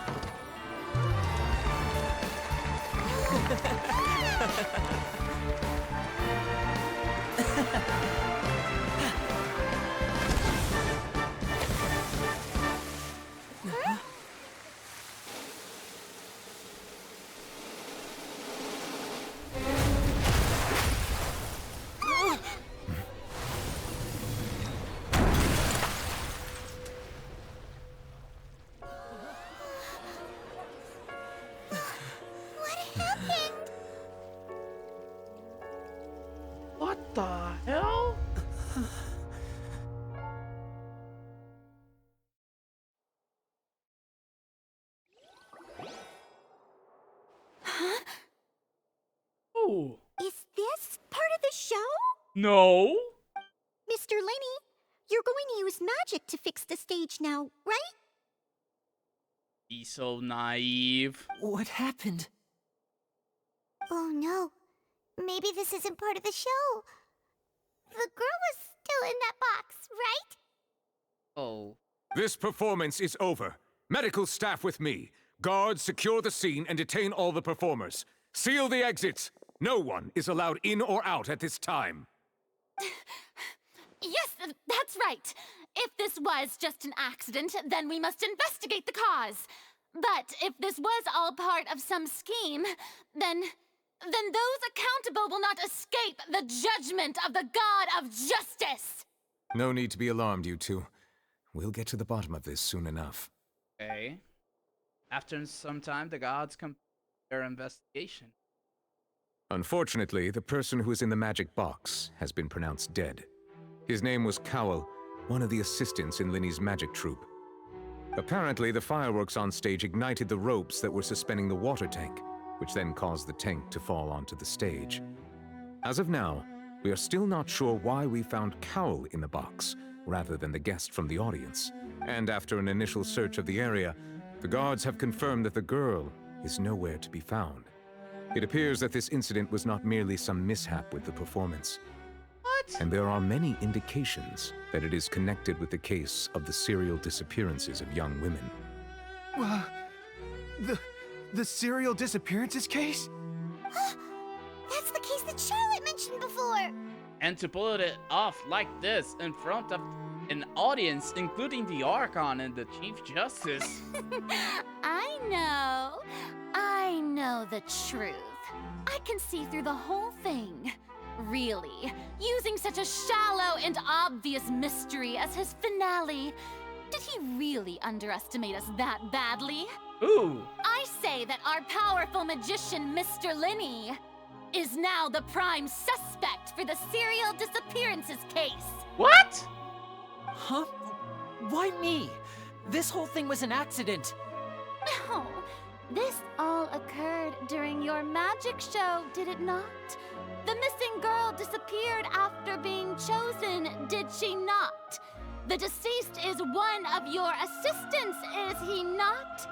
What the hell? Oh. Is this part of the show? No. Mr. Lenny, you're going to use magic to fix the stage now, right? He's so naive. What happened? Oh no. Maybe this isn't part of the show. The girl was still in that box, right? Oh. This performance is over. Medical staff with me. Guards, secure the scene and detain all the performers. Seal the exits. No one is allowed in or out at this time. Yes, that's right. If this was just an accident, then we must investigate the cause. But if this was all part of some scheme, then those accountable will not escape the judgment of the God of Justice. No need to be alarmed, you two. We'll get to the bottom of this soon enough. Okay. After some time, the gods complete their investigation. Unfortunately, the person who is in the magic box has been pronounced dead. His name was Cowell, one of the assistants in Linny's magic troupe. Apparently, the fireworks on stage ignited the ropes that were suspending the water tank, which then caused the tank to fall onto the stage. As of now, we are still not sure why we found Cowell in the box, rather than the guest from the audience. And after an initial search of the area, the guards have confirmed that the girl is nowhere to be found. It appears that this incident was not merely some mishap with the performance. What? And there are many indications that it is connected with the case of the serial disappearances of young women. The serial disappearances case? That's the case that Charlotte mentioned before. And to pull it off like this in front of an audience, including the Archon and the Chief Justice. I know the truth. I can see through the whole thing. Really, using such a shallow and obvious mystery as his finale. Did he really underestimate us that badly? Ooh. I say that our powerful magician, Mr. Linny, is now the prime suspect for the serial disappearances case. What? Huh? Why me? This whole thing was an accident. No, this all occurred during your magic show, did it not? The missing girl disappeared after being chosen, did she not? The deceased is one of your assistants, is he not?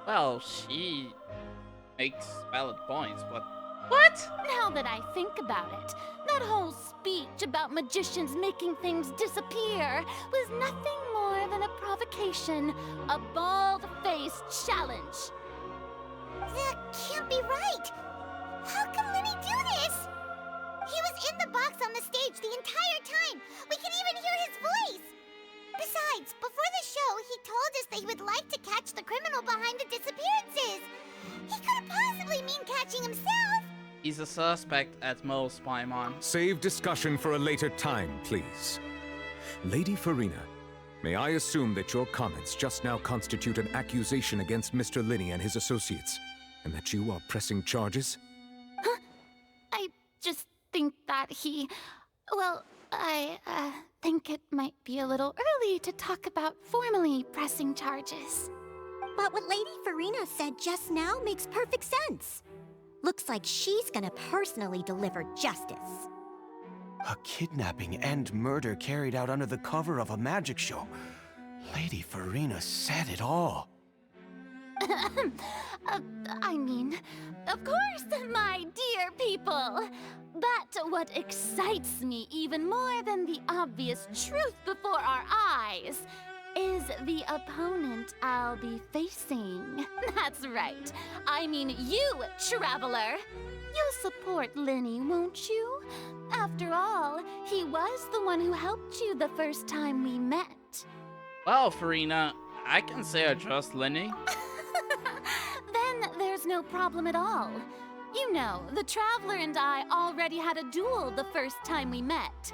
Well, she makes valid points, but what? Now that I think about it, that whole speech about magicians making things disappear was nothing more than a provocation, a bald-faced challenge. That can't be right. How can Linny do this? He was in the box on the stage the entire time. We can even hear his voice. Besides, before the show, he told us that he would like to catch the criminal behind the disappearances. He couldn't possibly mean catching himself. He's a suspect at most, Paimon. Save discussion for a later time, please. Lady Farina, may I assume that your comments just now constitute an accusation against Mr. Linny and his associates, and that you are pressing charges? I just think that I think it might be a little early to talk about formally pressing charges. But what Lady Farina said just now makes perfect sense. Looks like she's gonna personally deliver justice. A kidnapping and murder carried out under the cover of a magic show. Lady Farina said it all. I mean, of course, my dear people. But what excites me even more than the obvious truth before our eyes is the opponent I'll be facing. That's right. I mean you, Traveler. You'll support Linny, won't you? After all, he was the one who helped you the first time we met. Well, Farina, I can say I trust Linny. Then there's no problem at all. You know, the Traveler and I already had a duel the first time we met.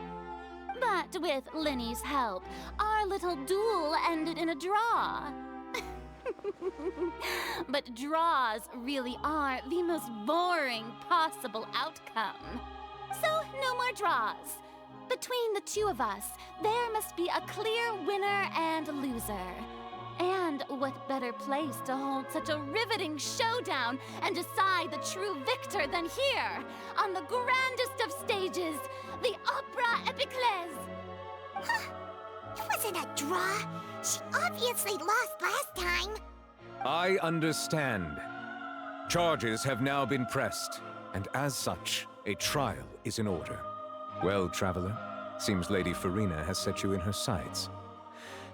But with Linny's help, our little duel ended in a draw. But draws really are the most boring possible outcome. So, no more draws. Between the two of us, there must be a clear winner and loser. And what better place to hold such a riveting showdown and decide the true victor than here, on the grandest of stages, the Opera Epiclese. It wasn't a draw. She obviously lost last time. I understand. Charges have now been pressed, and as such, a trial is in order. Well, Traveler, seems Lady Farina has set you in her sights.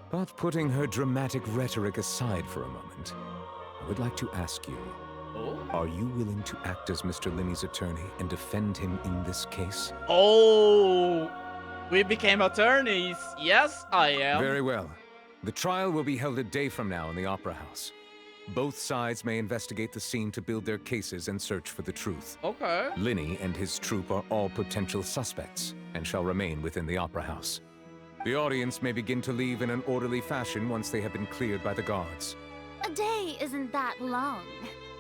But putting her dramatic rhetoric aside for a moment, I would like to ask you, Oh? Are you willing to act as Mr. Linney's attorney and defend him in this case? Oh! We became attorneys. Yes, I am. Very well. The trial will be held a day from now in the Opera House. Both sides may investigate the scene to build their cases and search for the truth. Okay. Linney and his troupe are all potential suspects and shall remain within the Opera House. The audience may begin to leave in an orderly fashion once they have been cleared by the guards. A day isn't that long.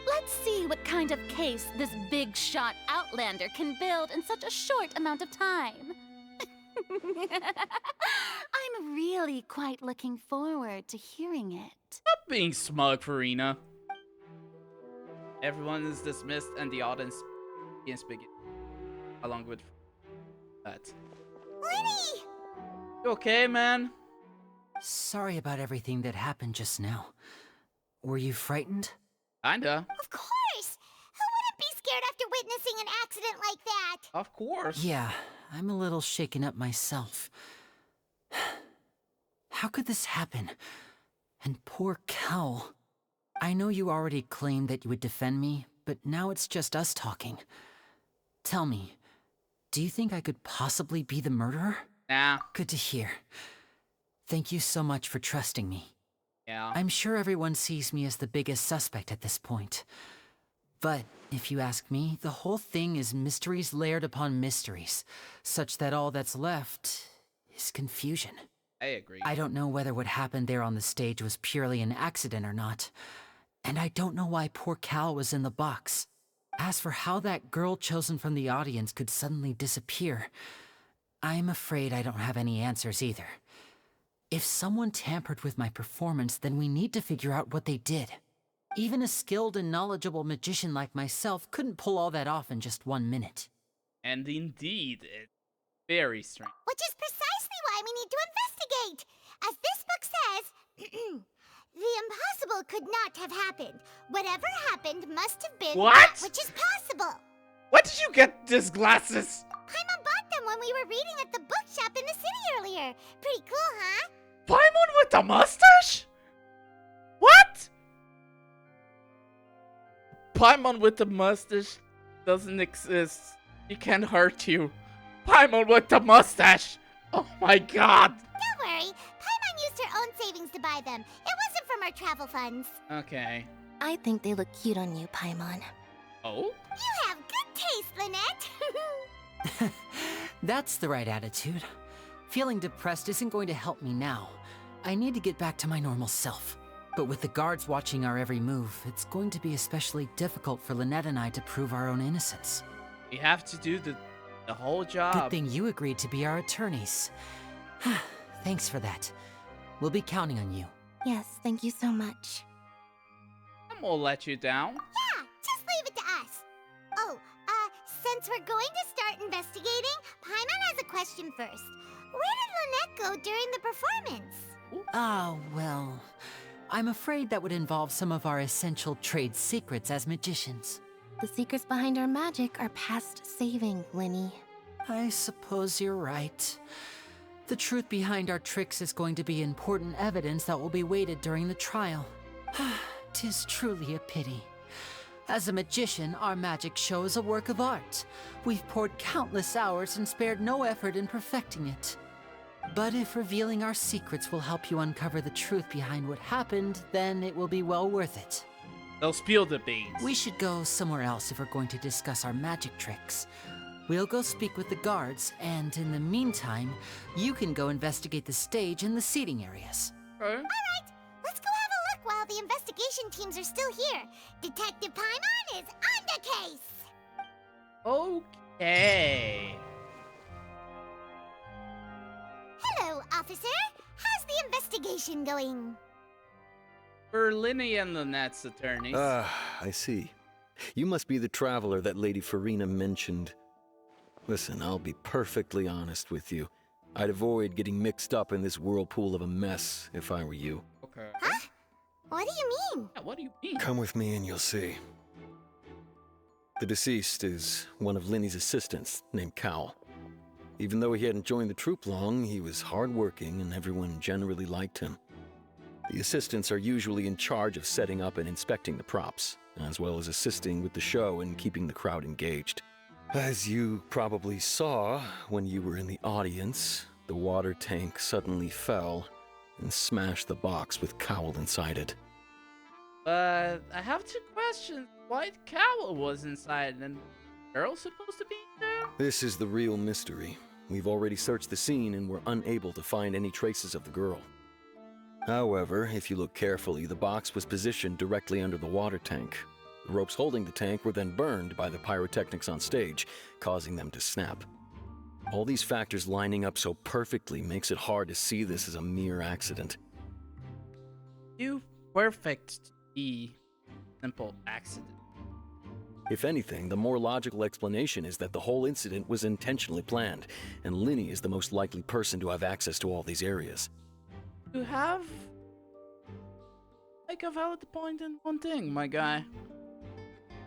Let's see what kind of case this big shot Outlander can build in such a short amount of time. I'm really quite looking forward to hearing it. Stop being smug, Farina. Everyone is dismissed and the audience begins along with that. Lenny! You okay, man? Sorry about everything that happened just now. Were you frightened? Kinda. Of course! Who wouldn't be scared after witnessing an accident like that? Of course. Yeah, I'm a little shaken up myself. How could this happen? And poor Cal. I know you already claimed that you would defend me, but now it's just us talking. Tell me, do you think I could possibly be the murderer? Nah. Good to hear. Thank you so much for trusting me. Yeah. I'm sure everyone sees me as the biggest suspect at this point. But if you ask me, the whole thing is mysteries layered upon mysteries, such that all that's left is confusion. I agree. I don't know whether what happened there on the stage was purely an accident or not. And I don't know why poor Cal was in the box. As for how that girl chosen from the audience could suddenly disappear, I'm afraid I don't have any answers either. If someone tampered with my performance, then we need to figure out what they did. Even a skilled and knowledgeable magician like myself couldn't pull all that off in just 1 minute. And indeed, it's very strange. Which is precisely why we need to investigate! As this book says, the impossible could not have happened. Whatever happened must have been What? that which is possible. Where did you get these glasses? Paimon bought them when we were reading at the bookshop in the city earlier. Pretty cool, huh? Paimon with the mustache? What? Paimon with the mustache doesn't exist. He can't hurt you. Paimon with the mustache! Oh my god! Don't worry. Paimon used her own savings to buy them. It wasn't from our travel funds. Okay. I think they look cute on you, Paimon. Oh? You have good taste, Lynette. That's the right attitude. Feeling depressed isn't going to help me now. I need to get back to my normal self. But with the guards watching our every move, it's going to be especially difficult for Lynette and I to prove our own innocence. We have to do the whole job. Good thing you agreed to be our attorneys. Thanks for that. We'll be counting on you. Yes, thank you so much. I'm gonna let you down. Yeah, just leave it to us. Oh, since we're going to start investigating, Paimon has a question first. Where did Lynette go during the performance? Well, I'm afraid that would involve some of our essential trade secrets as magicians. The secrets behind our magic are past saving, Linny. I suppose you're right. The truth behind our tricks is going to be important evidence that will be weighted during the trial. 'Tis truly a pity. As a magician, our magic show is a work of art. We've poured countless hours and spared no effort in perfecting it. But if revealing our secrets will help you uncover the truth behind what happened, then it will be well worth it. They'll spill the beans. We should go somewhere else if we're going to discuss our magic tricks. We'll go speak with the guards, and in the meantime, you can go investigate the stage and the seating areas. Okay. Alright, let's go have a look while the investigation teams are still here. Detective Paimon is on the case! Okay. Hello, officer. How's the investigation going? For Linny and Lynette's attorneys. I see. You must be the traveler that Lady Farina mentioned. Listen, I'll be perfectly honest with you. I'd avoid getting mixed up in this whirlpool of a mess if I were you. Okay. Huh? What do you mean? Yeah, what do you mean? Come with me and you'll see. The deceased is one of Linny's assistants named Cal. Even though he hadn't joined the troupe long, he was hardworking and everyone generally liked him. The assistants are usually in charge of setting up and inspecting the props. as well as assisting with the show and keeping the crowd engaged. As you probably saw when you were in the audience, the water tank suddenly fell and smashed the box with Cowl inside it. But I have two questions. White Cowl was inside and girl supposed to be there? This is the real mystery. We've already searched the scene and were unable to find any traces of the girl. However, if you look carefully, the box was positioned directly under the water tank. The ropes holding the tank were then burned by the pyrotechnics on stage, causing them to snap. All these factors lining up so perfectly makes it hard to see this as a mere accident. Too perfect to be simple accident. If anything, the more logical explanation is that the whole incident was intentionally planned, and Linny is the most likely person to have access to all these areas. You have like a valid point in one thing, my guy.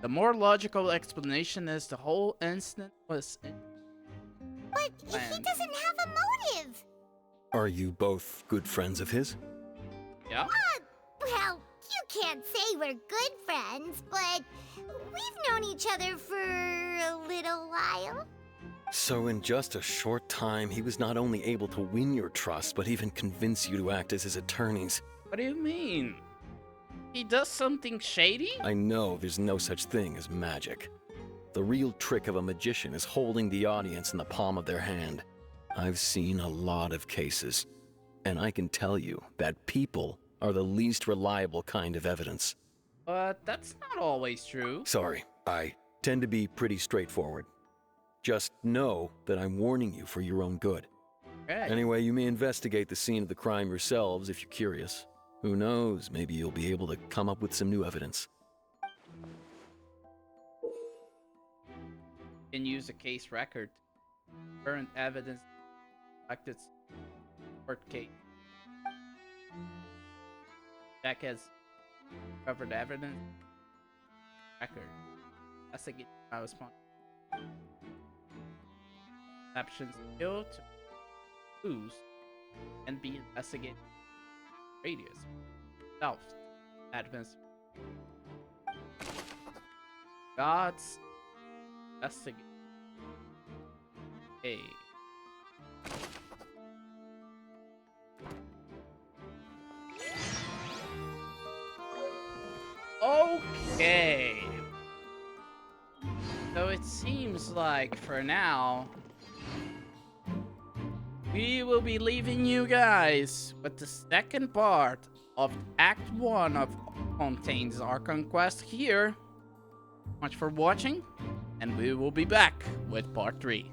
The more logical explanation is the whole incident was But he doesn't have a motive. Are you both good friends of his? Yeah. Well, you can't say we're good friends, but we've known each other for a little while. So in just a short time, he was not only able to win your trust, but even convince you to act as his attorneys. What do you mean? He does something shady? I know there's no such thing as magic. The real trick of a magician is holding the audience in the palm of their hand. I've seen a lot of cases, and I can tell you that people are the least reliable kind of evidence. But that's not always true. Sorry, I tend to be pretty straightforward. Just know that I'm warning you for your own good. Okay. Anyway, you may investigate the scene of the crime yourselves if you're curious. Who knows, maybe you'll be able to come up with some new evidence. Can use a case record. Current evidence. Like this court case. Jack has covered evidence. Record. That's a good response. Exceptions skill to clues and be investigated. Radius. Self. Advance. Gods. Investigate. Hey. Okay. So it seems like for now, we will be leaving you guys with the second part of Act 1 of Fontaine's Archon Quest here. Much for watching, and we will be back with Part 3.